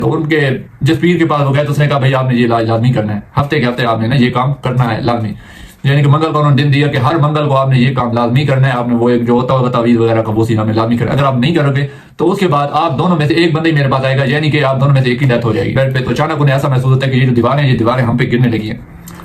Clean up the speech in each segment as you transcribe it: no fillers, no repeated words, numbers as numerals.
तो उनके जिस पीर के पास वो गए तो उसने कहा भाई आपने ये इलाज लाजमी करना है, हफ्ते के हफ्ते आपने ना ये काम करना है लाजमी। यानी कि मंगल को उन्होंने दिन दिया कि हर मंगल को आपने ये काम लाजमी करना है, आपने वो एक जो होता होगा तावीज़ वगैरह का वो सीना में लाजमी करना है। अगर आप नहीं करोगे तो उसके बाद आप दोनों में से एक बंदे मेरे पास आएगा, यानी कि आप दोनों में से एक की डेथ हो जाएगी बेड पे। तो अचानक उन्हें ऐसा महसूस होता है कि ये जो दीवारें ये दीवारें हम पे गिरने लगी हैं।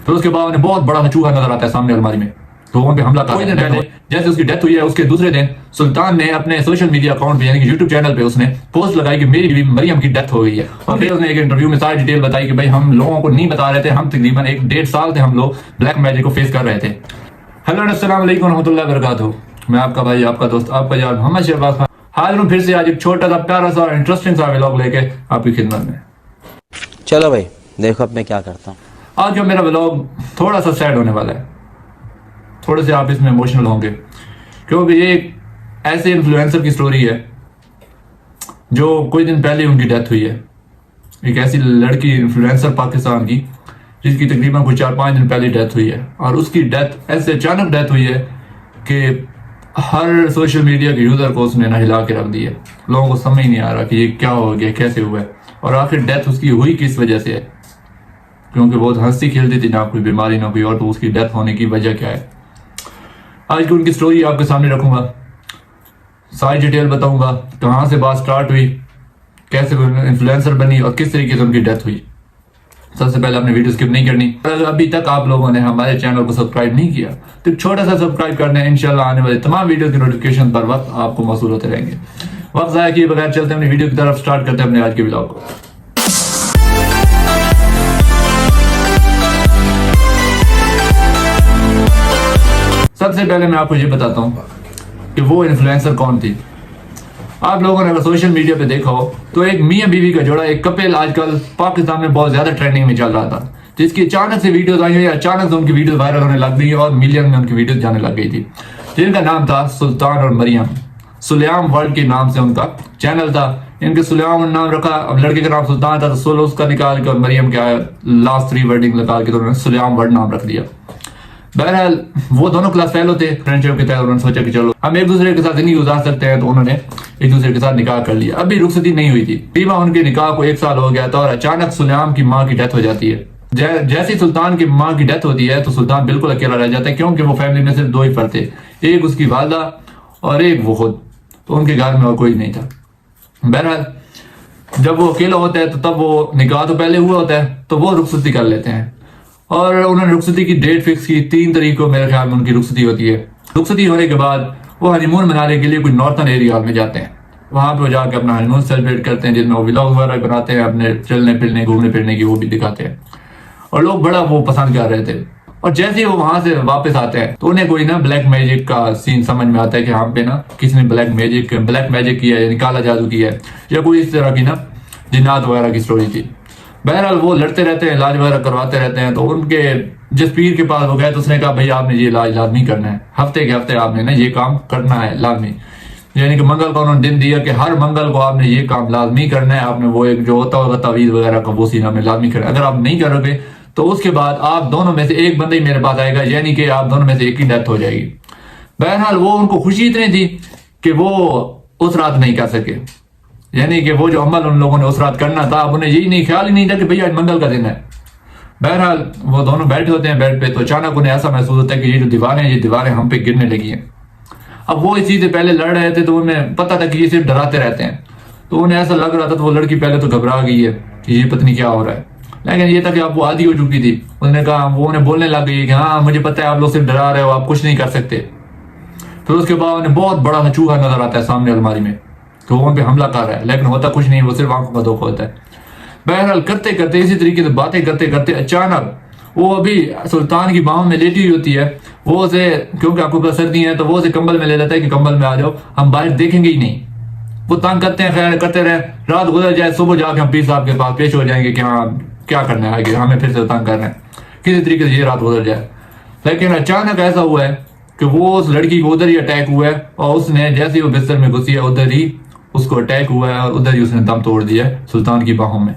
फिर उसके बाद उन्हें बहुत बड़ा चूहा नजर आता है सामने अलमारी में, तो उन पे हमला कर दिया। पहले जैसे उसकी डेथ हुई है उसके दूसरे दिन सुल्तान ने अपने सोशल मीडिया अकाउंट पे यानी कि यूट्यूब चैनल पे उसने पोस्ट लगाई कि मेरी बीवी मरियम की डेथ हो गई है। और फिर उसने एक इंटरव्यू में सारी डिटेल बताई कि भाई हम लोगों को नहीं बता रहे थे, हम तकरीबन 1-1.5 साल थे हम लोग ब्लैक मैजिक को फेस कर रहे थे। हेलो अस्सलाम वालेकुम रहमतुल्लाहि व बरकातहू। मैं आपका भाई आपका दोस्त आपका यार मोहम्मद शहबाज खान हाजिर हूं फिर से आज एक छोटा सा प्यारा सा इंटरेस्टिंग सा व्लॉग लेके आपकी खिदमत में। चलो भाई देखो अब मैं क्या करता हूँ। आज जो मेरा व्लॉग थोड़ा सा सैड होने वाला है, थोड़े से आप इसमें इमोशनल होंगे, क्योंकि ये एक ऐसे इन्फ्लुएंसर की स्टोरी है जो कुछ दिन पहले उनकी डेथ हुई है। एक ऐसी लड़की इन्फ्लुएंसर पाकिस्तान की जिसकी तकरीबन कुछ 4-5 दिन पहले डेथ हुई है, और उसकी डेथ ऐसे अचानक डेथ हुई है कि हर सोशल मीडिया के यूजर को उसने ना हिला के रख दी है। लोगों को समझ नहीं आ रहा कि ये क्या हो गया, कैसे हुआ है, और आखिर डेथ उसकी हुई किस वजह से है। क्योंकि बहुत हंसती खेलती थी, ना कोई बीमारी ना कोई और, तो उसकी डेथ होने की वजह क्या है आज की उनकी स्टोरी आपके सामने रखूंगा, सारी डिटेल बताऊंगा, कहाँ से बात स्टार्ट हुई, कैसे इन्फ्लुएंसर बनी और किस तरीके से उनकी डेथ हुई। सबसे पहले आपने वीडियो स्किप नहीं करनी। अगर अभी तक आप लोगों ने हमारे चैनल को सब्सक्राइब नहीं किया तो छोटा सा सब्सक्राइब करना है, इंशाल्लाह आने वाले तमाम वीडियो की नोटिफिकेशन पर वक्त आपको मौसूल होते रहेंगे। वक्त ज़ाया किए बगैर चलते हैं अपनी वीडियो की तरफ, स्टार्ट करते हैं अपने आज के व्लॉग को। सबसे पहले मैं आपको ये बताता हूँ कि वो इन्फ्लुएंसर कौन थी। आप लोगों ने अगर सोशल मीडिया पे देखा हो तो एक मियां बीवी का जोड़ा, एक कपल आजकल पाकिस्तान में बहुत ज्यादा ट्रेंडिंग में चल रहा था, जिसकी अचानक से वीडियोस आई है, अचानक से उनकी वीडियो वायरल होने लग गई और मिलियन में उनकी वीडियो जाने लग गई थी, जिनका नाम था सुल्तान और मरियम। सुलेम वर्ल्ड के नाम से उनका चैनल था। इनके सुलेम नाम रखा, अब लड़के का नाम सुल्तान था तो सोलो उसका निकाल के और मरियम का लास्ट 3 वर्डिंग निकाल के तो उन्होंने सुलेम वर्ल्ड नाम रख दिया। बहरहाल वो दोनों क्लास फेलो थे, फ्रेंडशिप के तहत उन्होंने सोचा कि चलो हम एक दूसरे के साथ जिंदगी गुजार सकते हैं, तो उन्होंने एक दूसरे के साथ निकाह कर लिया। अभी रुखसती नहीं हुई थी, तकरीबन उनके निकाह को 1 साल हो गया था, और अचानक सुलेम की माँ की डेथ हो जाती है। जैसे सुल्तान की माँ की डेथ होती है तो सुल्तान बिल्कुल अकेला रह जाता है, क्योंकि वो फैमिली में सिर्फ 2 ही फर्द थे, एक उसकी वालदा और एक वो खुद, तो उनके घर में और कोई नहीं था। बहरहाल जब वो अकेला होता है तो तब वो निकाह तो पहले हुआ होता है तो वो रुखसती कर लेते हैं, और उन्होंने रुखसती की डेट फिक्स की 3 तारीख को मेरे ख्याल में उनकी रुखसती होती है। रुखसती होने के बाद वो हनीमून मनाने के लिए कोई नॉर्थन एरिया में जाते हैं, वहां पे जाकर अपना हनीमून सेलिब्रेट करते हैं, जिसमें वो व्लॉग वगैरह बनाते हैं, अपने चलने फिरने घूमने फिरने की वो भी दिखाते हैं, और लोग बड़ा वो पसंद कर रहे थे। और जैसे ही वो वहां से वापस आते हैं तो उन्हें कोई ना ब्लैक मैजिक का सीन समझ में आता है कि हम पे ना किसी ने ब्लैक मैजिक किया है, काला जादू किया है, या कोई इस तरह की ना जिन्नात वगैरह की स्टोरी थी। बहरहाल वो लड़ते रहते हैं, इलाज वगैरह करवाते रहते हैं। तो उनके जिस पीर के पास वो गए तो उसने कहा भाई आपने ये इलाज लाजमी करना है, हफ्ते के हफ्ते आपने ना ये काम करना है लाजमी। यानी कि मंगल को उन्होंने दिन दिया कि हर मंगल को आपने ये काम लाजमी करना है, आपने वो एक जो होता होगा तावीज़ वगैरह का वो सीना में लाजमी करना है। अगर आप नहीं करोगे तो उसके बाद आप दोनों में से एक बंदा ही मेरे पास आएगा, यानी कि आप दोनों में से एक की डेथ हो जाएगी। बहरहाल वो उनको खुशी इतनी थी कि वो उस रात नहीं कर सके, यानी कि वो जो अमल उन लोगों ने उस रात करना था, अब उन्हें यही नहीं ख्याल ही नहीं था कि भैया आज मंगल का दिन है। बहरहाल वो दोनों बैठे होते हैं बेड पे, तो अचानक उन्हें ऐसा महसूस होता है कि ये जो दीवारें हैं ये दीवारें हम पे गिरने लगी हैं। अब वो इस चीज से पहले लड़ रहे थे तो उन्हें पता था कि ये सिर्फ डराते रहते हैं, तो उन्हें ऐसा लग रहा था, तो वो लड़की पहले तो घबरा गई है कि ये पत्नी क्या हो रहा है, लेकिन ये था कि अब वो आदी हो चुकी थी। उन्होंने कहा, वो उन्हें बोलने लग गई कि हाँ मुझे पता है आप लोग सिर्फ डरा रहे हो, आप कुछ नहीं कर सकते। फिर उसके बाद उन्हें बहुत बड़ा सा चूहा नजर आता है सामने अलमारी में, तो वो उन पे हमला कर रहा है, लेकिन होता कुछ नहीं, वो सिर्फ आंखों का धोखा होता है। बहरहाल करते करते इसी तरीके से बातें करते करते अचानक वो अभी सुल्तान की बाहों में लेटी हुई होती है, वो उसे, क्योंकि आपको पता सर्दी है, तो वो उसे कंबल में ले लेता है कि कंबल में आ जाओ, हम बाहर देखेंगे ही नहीं। वो तंग करते हैं, खैर करते रहे, रात गुजर जाए, सुबह जाके हम पीर साहब के पास पेश हो जाएंगे कि हाँ क्या करना है आगे, हमें फिर से तंग करना है, किसी तरीके से ये रात गुजर जाए। लेकिन अचानक ऐसा हुआ है कि वो उस लड़की को उधर ही अटैक हुआ है, और उसने जैसे ही वो बिस्तर में घुसी है उधर ही उसको अटैक हुआ है, और उधर ही उसने दम तोड़ दिया है सुल्तान की बाहों में।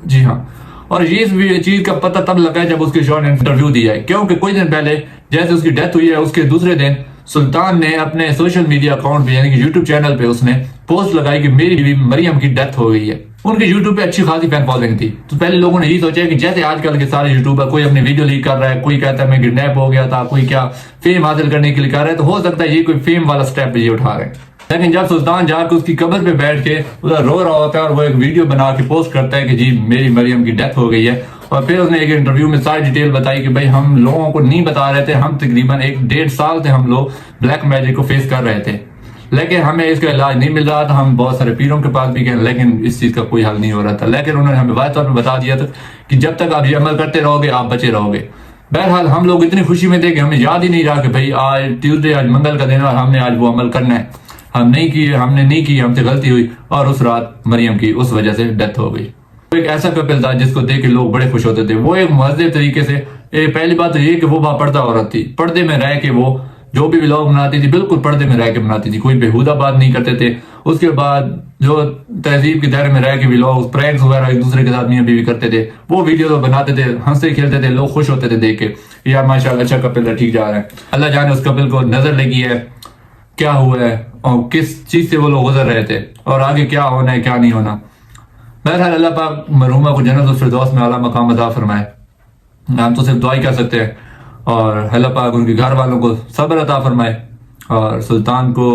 जी हाँ, और ये चीज का पता तब लगा जब उसके शोहर ने इंटरव्यू दिया है, क्योंकि कुछ दिन पहले जैसे उसकी डेथ हुई है उसके दूसरे दिन सुल्तान ने अपने सोशल मीडिया अकाउंट पे यानी कि यूट्यूब चैनल पे उसने पोस्ट लगाई कि मेरी बीवी मरियम की डेथ हो गई है। उनके यूट्यूब पे अच्छी खासी फैन फॉलोइंग थी। तो पहले लोगों ने यही सोचा कि जैसे आजकल के सारे यूट्यूबर कोई अपनी वीडियो लीक कर रहा है, कोई कहता है मैं किडनैप हो गया था, कोई क्या फेम हासिल करने के लिए कर रहा है, तो हो सकता है ये कोई फेम वाला स्टेप ये उठा रहे हैं। लेकिन जब सुल्तान जाकर उसकी कब्र पे बैठ के उधर रो रहा होता है और वो एक वीडियो बना के पोस्ट करता है कि जी मेरी मरियम की डेथ हो गई है, और फिर उसने एक इंटरव्यू में सारी डिटेल बताई कि भाई हम लोगों को नहीं बता रहे थे, हम तकरीबन 1-1.5 साल से हम लोग ब्लैक मैजिक को फेस कर रहे थे, लेकिन हमें इसका इलाज नहीं मिल रहा था। हम बहुत सारे पीरों के पास भी गए लेकिन इस चीज का कोई हल नहीं हो रहा था। लेकिन उन्होंने हमें वाज़ेह तौर पर बता दिया था कि जब तक आप ये अमल करते रहोगे आप बचे रहोगे। बहरहाल हम लोग इतनी खुशी में थे कि हमें याद ही नहीं रहा कि भाई आज ट्यूसडे, आज मंगल का दिन और हमने आज वो अमल करना है। हमने नहीं की, हमसे गलती हुई और उस रात मरियम की उस वजह से डेथ हो गई। वो एक ऐसा कपल था जिसको देख के लोग बड़े खुश होते थे। वो एक महज़ब तरीके से, पहली बात तो ये कि वो बापर्दा औरत थी, पर्दे में रह के वो जो भी व्लॉग बनाती थी बिल्कुल पर्दे में रह के बनाती थी, कोई बेहुदा बात नहीं करते थे। उसके बाद जो तहजीब के दायरे में रह के व्लॉग प्रैंक्स वगैरह एक दूसरे के साथ मियां बीवी करते थे, वो वीडियो तो बनाते थे, हंसते खेलते थे, लोग खुश होते थे देख के यार माशाल्लाह अच्छा कपल है, ठीक जा रहा है। अल्लाह जाने उस कपल को नजर लगी है, क्या हुआ है और किस चीज से वो लोग गुजर रहे थे और आगे क्या होना है क्या नहीं होना। बहरहाल अल्लाह पाक मरहूमा को जन्नत फिरदौस में आला मकाम अता फरमाए। हम तो सिर्फ दुआ ही कर सकते हैं और अल्लाह पाक उनके घर वालों को सब्र अता फरमाए और सुल्तान को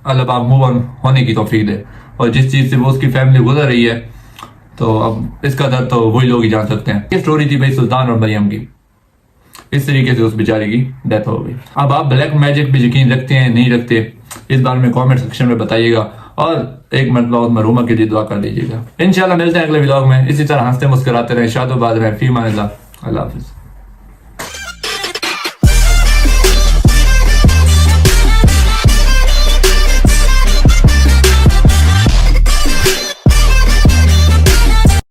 अल्लाह पाक मूव ऑन होने की तौफीक दे। और जिस चीज से वो उसकी फैमिली गुजर रही है तो अब इसका दर्द तो वही लोग ही जान सकते हैं। ये स्टोरी थी भाई सुल्तान और मरियम की, इस तरीके से उस बेचारी की डेथ हो गई। अब आप ब्लैक मैजिक पे यकीन रखते हैं नहीं रखते, इस बारे में कमेंट सेक्शन में बताइएगा और एक मरतबा उस मरहूमा के लिए दुआ कर लीजिएगा। इंशाल्लाह मिलते हैं अगले व्लॉग में। इसी तरह हंसते मुस्कुराते रहें, शादोबाद रहें, फी अमान अल्लाह। अल्लाह हाफिज।